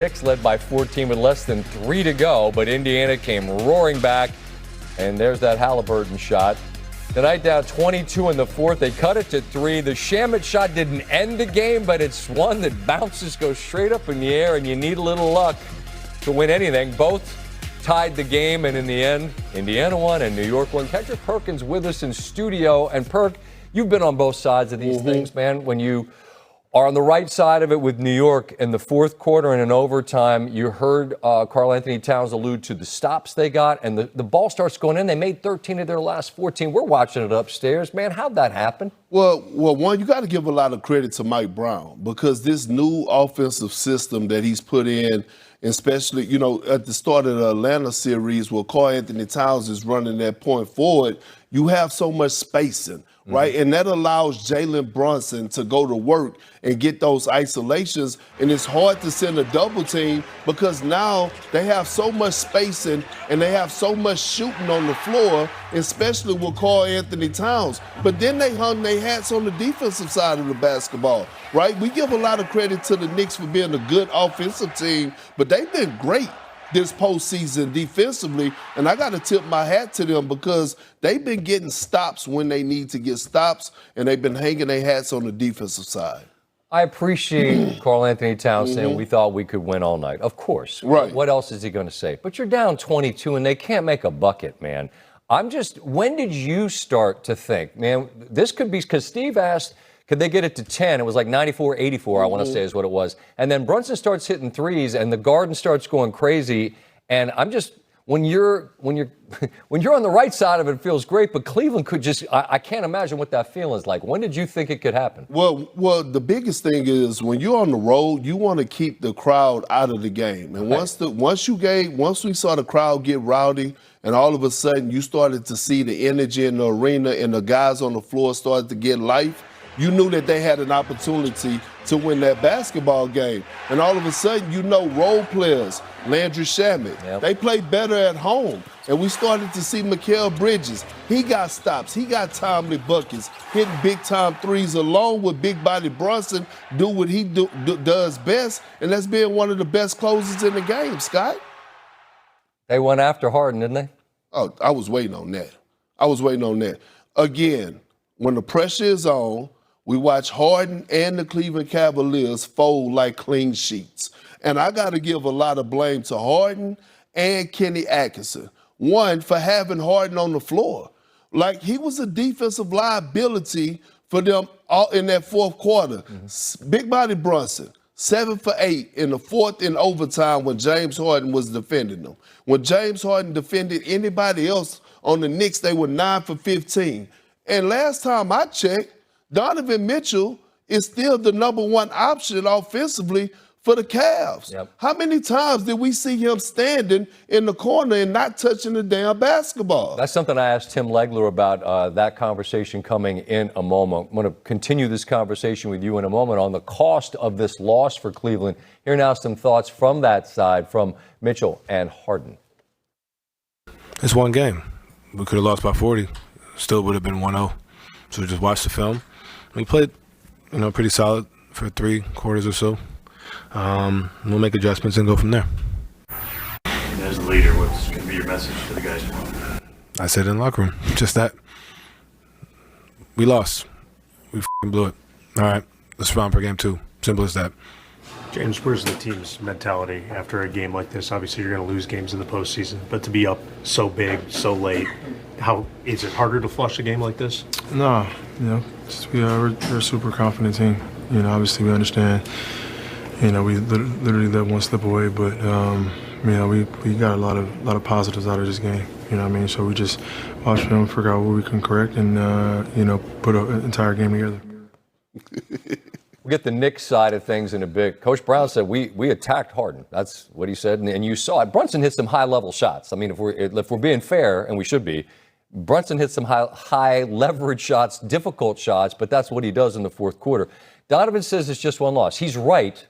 Knicks led by 14 with less than 3 to go, but Indiana came roaring back, and there's that Halliburton shot. Tonight down 22 in the fourth. They cut it to 3. The Shamet shot didn't end the game, but it's one that bounces, goes straight up in the air, and you need a little luck to win anything. Both tied the game, and in the end, Indiana won and New York won. Kendrick Perkins with us in studio. And Perk, you've been on both sides of these things, man. When you are on the right side of it with New York in the fourth quarter and in overtime, you heard Karl Anthony Towns allude to the stops they got, and the ball starts going in. They made 13 of their last 14. We're watching it upstairs. Man, how'd that happen? Well, one, you got to give a lot of credit to Mike Brown, because this new offensive system that he's put in, especially, at the start of the Atlanta series where Karl Anthony Towns is running that point forward, you have so much spacing, right? And that allows Jalen Brunson to go to work and get those isolations. And it's hard to send a double team because now they have so much spacing and they have so much shooting on the floor, especially with Karl Anthony Towns. But then they hung their hats on the defensive side of the basketball, right? We give a lot of credit to the Knicks for being a good offensive team, but they've been great this postseason defensively, and I got to tip my hat to them because they've been getting stops when they need to get stops, and they've been hanging their hats on the defensive side. I appreciate Karl Anthony Towns saying we thought we could win all night. Of course. Right. What else is he going to say? But you're down 22, and they can't make a bucket, man. When did you start to think, man, this could be, because Steve asked, could they get it to 10? It was like 94-84, I want to say is what it was. And then Brunson starts hitting threes, and the Garden starts going crazy. And when you're on the right side of it, it feels great. But Cleveland could just, I can't imagine what that feeling is like. When did you think it could happen? Well, the biggest thing is when you're on the road, you want to keep the crowd out of the game. And once we saw the crowd get rowdy, and all of a sudden you started to see the energy in the arena and the guys on the floor started to get life, you knew that they had an opportunity to win that basketball game. And all of a sudden, role players, Landry Shamet, they play better at home. And we started to see Mikal Bridges. He got stops. He got timely buckets, hitting big-time threes along with big body Brunson, do what he does best, and that's being one of the best closers in the game, Scott. They went after Harden, didn't they? Oh, I was waiting on that. Again, when the pressure is on, we watch Harden and the Cleveland Cavaliers fold like clean sheets. And I got to give a lot of blame to Harden and Kenny Atkinson. One, for having Harden on the floor. Like, he was a defensive liability for them all in that fourth quarter. Big body Brunson, 7 for 8 in the fourth in overtime when James Harden was defending them. When James Harden defended anybody else on the Knicks, they were 9 for 15. And last time I checked, Donovan Mitchell is still the number one option offensively for the Cavs. Yep. How many times did we see him standing in the corner and not touching the damn basketball? That's something I asked Tim Legler about, that conversation coming in a moment. I'm going to continue this conversation with you in a moment on the cost of this loss for Cleveland. Here now some thoughts from that side from Mitchell and Harden. It's one game. We could have lost by 40. Still would have been 1-0. So we just watched the film. We played, pretty solid for 3 quarters or so. We'll make adjustments and go from there. And as a leader, what's going to be your message to the guys tomorrow? I said in the locker room, just that. We lost. We blew it. All right, let's round for game 2. Simple as that. James, where's the team's mentality after a game like this? Obviously, you're going to lose games in the postseason, but to be up so big, so late, how is it harder to flush a game like this? No, we're a super confident team. Obviously we understand. We literally let one slip away, but we got a lot of positives out of this game. So we just watch film, figure out what we can correct, and put an entire game together. We'll get the Knicks side of things in a bit. Coach Brown said we attacked Harden. That's what he said, and you saw it. Brunson hit some high-level shots. I mean, if we're being fair, and we should be, Brunson hit some high leverage shots, difficult shots, but that's what he does in the fourth quarter. Donovan says it's just one loss. He's right,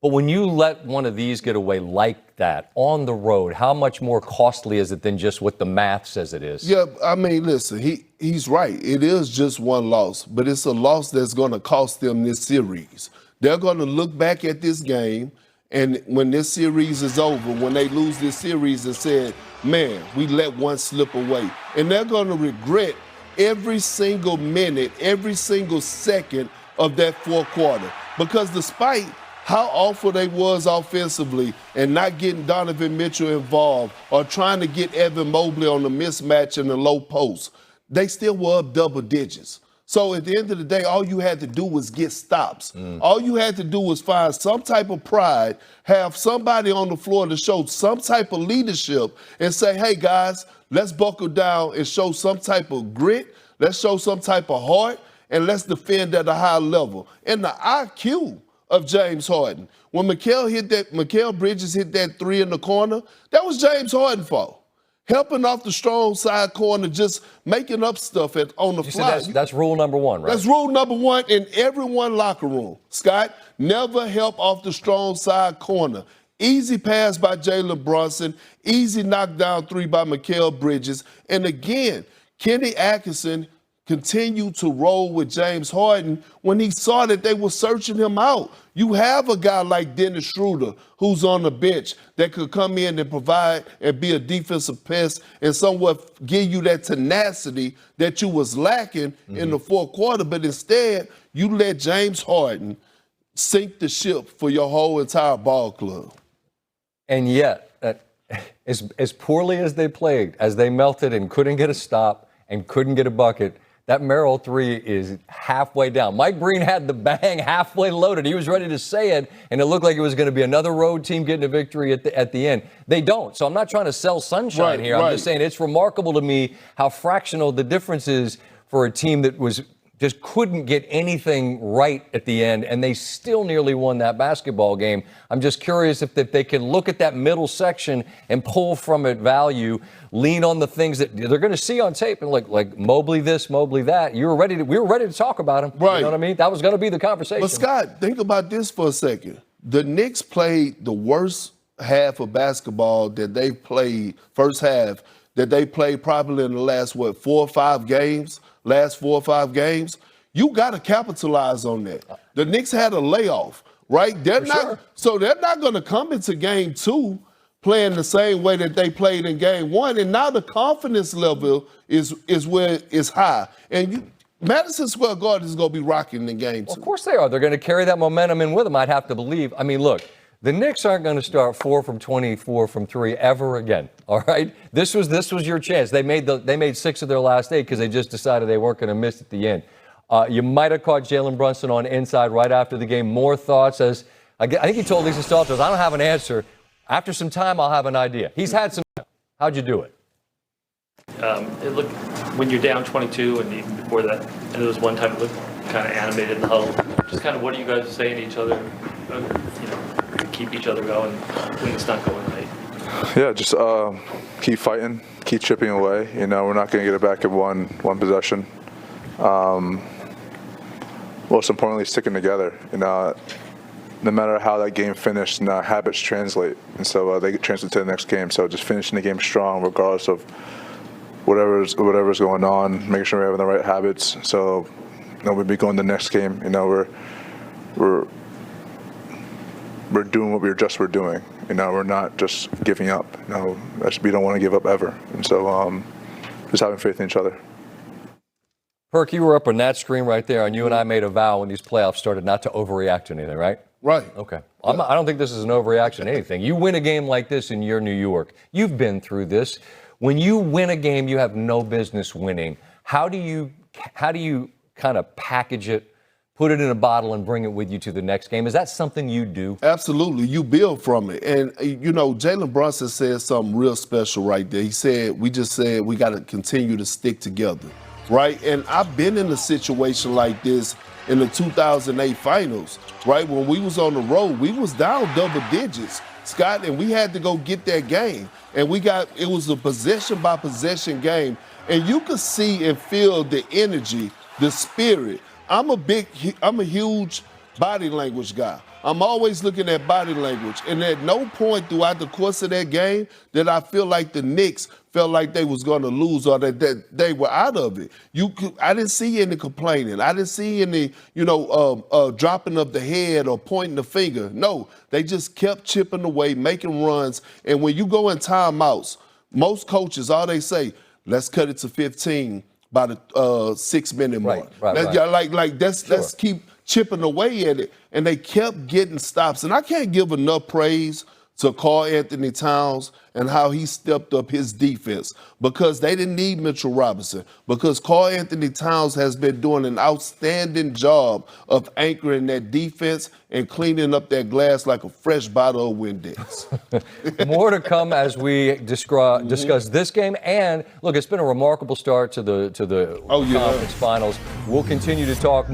but when you let one of these get away like that on the road, how much more costly is it than just what the math says it is? Yeah, I mean, listen, he's right. It is just one loss, but it's a loss that's going to cost them this series. They're going to look back at this game And when this series is over, when they lose this series and said, man, we let one slip away. And they're going to regret every single minute, every single second of that fourth quarter. Because despite how awful they was offensively and not getting Donovan Mitchell involved or trying to get Evan Mobley on the mismatch in the low post, they still were up double digits. So at the end of the day, all you had to do was get stops. All you had to do was find some type of pride, have somebody on the floor to show some type of leadership and say, hey, guys, let's buckle down and show some type of grit. Let's show some type of heart, and let's defend at a high level. And the IQ of James Harden. When Mikal Bridges hit that three in the corner, that was James Harden's fault. Helping off the strong side corner, just making up stuff on the fly. That's rule number one, right? That's rule number one in every one locker room. Scott, never help off the strong side corner. Easy pass by Jalen Brunson, easy knockdown three by Mikal Bridges. And again, Kenny Atkinson continued to roll with James Harden when he saw that they were searching him out. You have a guy like Dennis Schroeder who's on the bench that could come in and provide and be a defensive pest and somewhat give you that tenacity that you was lacking in the fourth quarter. But instead, you let James Harden sink the ship for your whole entire ball club. And yet, as poorly as they played, as they melted and couldn't get a stop and couldn't get a bucket, that Merrill three is halfway down. Mike Breen had the bang halfway loaded. He was ready to say it, and it looked like it was going to be another road team getting a victory at the end. They don't. So I'm not trying to sell sunshine here. I'm just saying it's remarkable to me how fractional the difference is for a team that was just couldn't get anything right at the end, and they still nearly won that basketball game. I'm just curious if they can look at that middle section and pull from it value, lean on the things that they're going to see on tape, and like Mobley this, Mobley that. We were ready to talk about him. Right. You know what I mean? That was going to be the conversation. But Scott, think about this for a second. The Knicks played the worst half of basketball that they played, first half, that they played probably in the last, 4 or 5 games, last 4 or 5 games. You got to capitalize on that. The Knicks had a layoff, right? So they're not going to come into game 2 playing the same way that they played in game 1. And now the confidence level is where it's high. And Madison Square Garden is going to be rocking in game 2. Well, of course they are. They're going to carry that momentum in with them, I'd have to believe. I mean, look, the Knicks aren't going to start 4 from 24 from 3 ever again. All right, this was your chance. They made 6 of their last 8 because they just decided they weren't going to miss at the end. You might have caught Jalen Brunson on inside right after the game. More thoughts? As I think he told Lisa Stalters, I don't have an answer. After some time, I'll have an idea. He's had some. How'd you do it? It looked, when you're down 22 and even before that, and there was one time it looked kind of animated in the huddle. Just kind of what are you guys saying to each other? To keep each other going when it's not going right. Yeah, just keep fighting, keep chipping away. We're not going to get it back in one possession. Most importantly, sticking together. No matter how that game finished, habits translate, and so they translate to the next game. So just finishing the game strong, regardless of whatever's going on, making sure we're having the right habits. So we'll be going to the next game. We're doing what we're doing. We're not just giving up. We don't want to give up ever. And so just having faith in each other. Perk, you were up on that screen right there, and you and I made a vow when these playoffs started not to overreact to anything, right? Right. Okay. I don't think this is an overreaction to anything. You win a game like this in your New York. You've been through this. When you win a game you have no business winning, how do you kind of package it, put it in a bottle, and bring it with you to the next game? Is that something you do? Absolutely. You build from it. And, Jalen Brunson said something real special right there. He said, we got to continue to stick together, right? And I've been in a situation like this in the 2008 finals, right? When we was on the road, we was down double digits, Scott, and we had to go get that game. And it was a possession by possession game. And you could see and feel the energy, the spirit. I'm a huge body language guy. I'm always looking at body language. And at no point throughout the course of that game did I feel like the Knicks felt like they was going to lose or that they were out of it. I didn't see any complaining. I didn't see any, dropping of the head or pointing the finger. No, they just kept chipping away, making runs. And when you go in timeouts, most coaches, all they say, let's cut it to 15 by the 6-minute mark. Right. Let's keep chipping away at it. And they kept getting stops. And I can't give enough praise to Karl Anthony Towns and how he stepped up his defense because they didn't need Mitchell Robinson, because Karl Anthony Towns has been doing an outstanding job of anchoring that defense and cleaning up that glass like a fresh bottle of Windex. More to come as we discuss this game. And look, it's been a remarkable start to the conference finals. We'll continue to talk